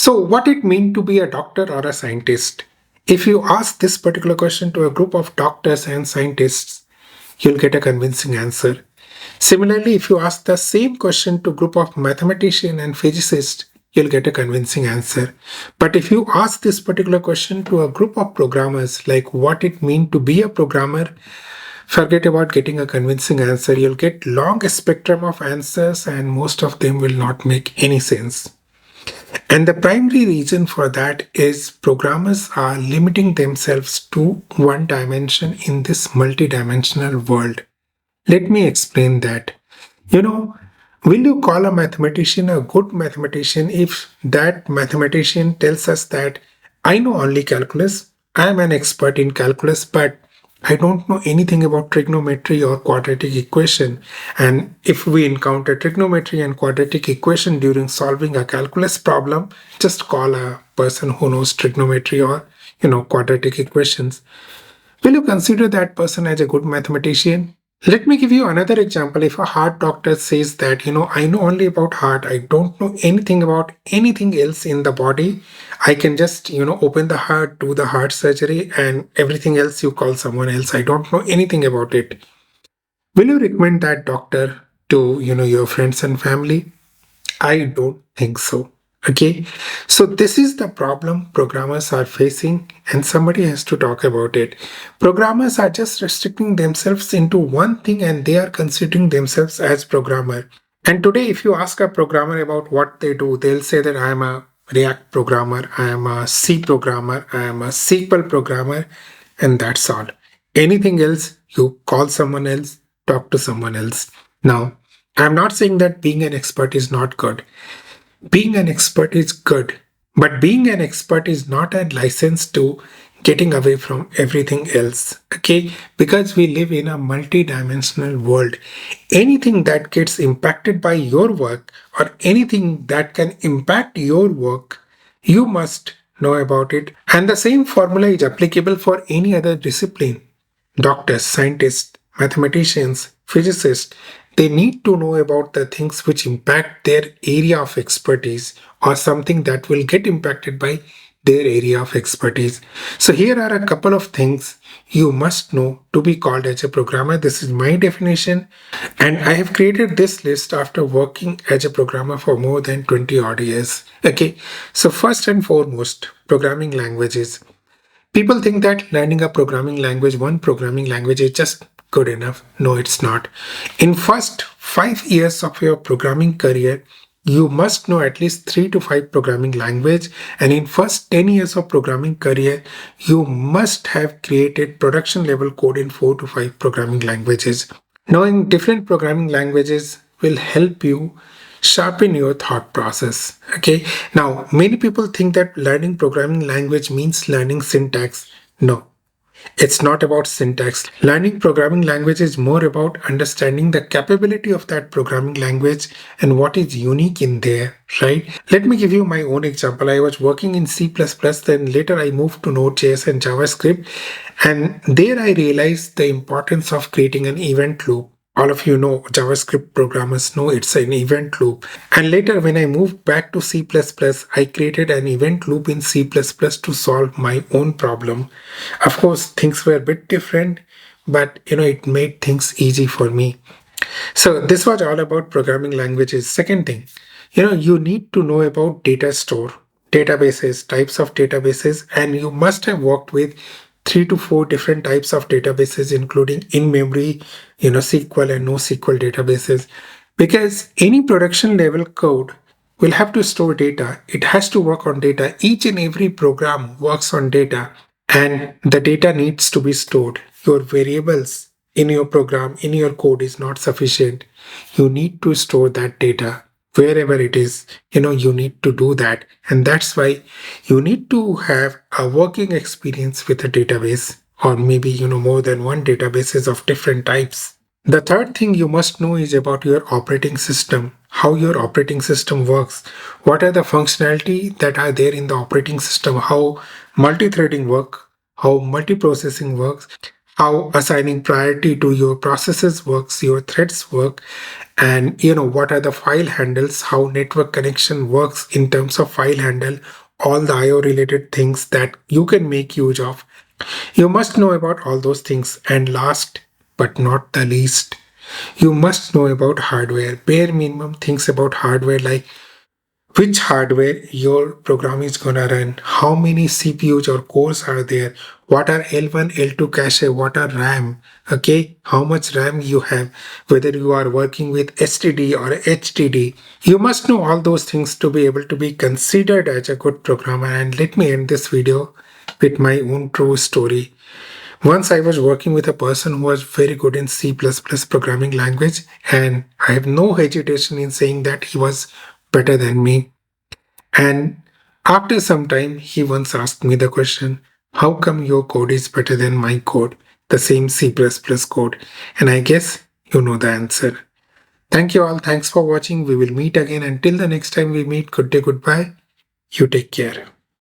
So, what it means to be a doctor or a scientist? If you ask this particular question to a group of doctors and scientists, you'll get a convincing answer. Similarly, if you ask the same question to a group of mathematicians and physicists, you'll get a convincing answer. But if you ask this particular question to a group of programmers, like what it means to be a programmer, forget about getting a convincing answer. You'll get long spectrum of answers and most of them will not make any sense. And the primary reason for that is programmers are limiting themselves to one dimension in this multidimensional world. Let me explain that. You know, will you call a mathematician a good mathematician if that mathematician tells us that I know only calculus, I am an expert in calculus, but I don't know anything about trigonometry or quadratic equation. And if we encounter trigonometry and quadratic equation during solving a calculus problem, just call a person who knows trigonometry or quadratic equations. Will you consider that person as a good mathematician? Let me give you another example. If a heart doctor says that, I know only about heart, I don't know anything about anything else in the body, I can just, open the heart, do the heart surgery, and everything else you call someone else. I don't know anything about it. Will you recommend that doctor to, your friends and family? I don't think so. Okay. So this is the problem programmers are facing and somebody has to talk about it. Programmers are just restricting themselves into one thing and they are considering themselves as programmer. And today if you ask a programmer about what they do, they'll say that I am a React programmer, I am a C programmer, I am a SQL programmer, and that's all. Anything else, you call someone else, talk to someone else. Now, I'm not saying that being an expert is not good. Being an expert is good, but being an expert is not a license to getting away from everything else. Okay, because we live in a multi-dimensional world. Anything that gets impacted by your work or anything that can impact your work, you must know about it. And the same formula is applicable for any other discipline. Doctors, scientists, mathematicians, physicists, they need to know about the things which impact their area of expertise or something that will get impacted by their area of expertise. So here are a couple of things you must know to be called as a programmer. This is my definition, and I have created this list after working as a programmer for more than 20 odd years. Okay, so first and foremost, programming languages. People think that learning a programming language, one programming language is just good enough. No, it's not. In first 5 years of your programming career, you must know at least 3 to 5 programming language. And in first 10 years of programming career, you must have created production level code in 4 to 5 programming languages. Knowing different programming languages will help you sharpen your thought process. Okay. Now, many people think that learning programming language means learning syntax. No, it's not about syntax. Learning programming language is more about understanding the capability of that programming language and what is unique in there, right? Let me give you my own example. I was working in C++, then later I moved to Node.js and JavaScript. And there I realized the importance of creating an event loop. All of you know, JavaScript programmers know it's an event loop. And later when I moved back to C++, I created an event loop in C++ to solve my own problem. Of course, things were a bit different, but it made things easy for me. So this was all about programming languages. Second thing, you need to know about data store, databases, types of databases, and you must have worked with 3 to 4 different types of databases, including in-memory, SQL and NoSQL databases. Because any production level code will have to store data. It has to work on data. Each and every program works on data, and the data needs to be stored. Your variables in your program, in your code is not sufficient. You need to store that data wherever it is. You need to do that. And that's why you need to have a working experience with a database, or maybe, more than one databases of different types. The third thing you must know is about your operating system, how your operating system works, what are the functionality that are there in the operating system, how multi-threading work, how multiprocessing works, how assigning priority to your processes works, your threads work, and what are the file handles, how network connection works in terms of file handle, all the IO related things that you can make use of. You must know about all those things. And last but not the least, you must know about hardware. Bare minimum things about hardware, like which hardware your program is gonna run, how many CPUs or cores are there, what are L1, L2 cache, what are RAM, okay, how much RAM you have, whether you are working with STD or HDD. You must know all those things to be able to be considered as a good programmer. And let me end this video with my own true story. Once I was working with a person who was very good in C++ programming language, and I have no hesitation in saying that he was better than me. And after some time, he once asked me the question, how come your code is better than my code, the same C++ code? And I guess you know the answer. Thank you all. Thanks for watching. We will meet again. Until the next time we meet, good day, goodbye. You take care.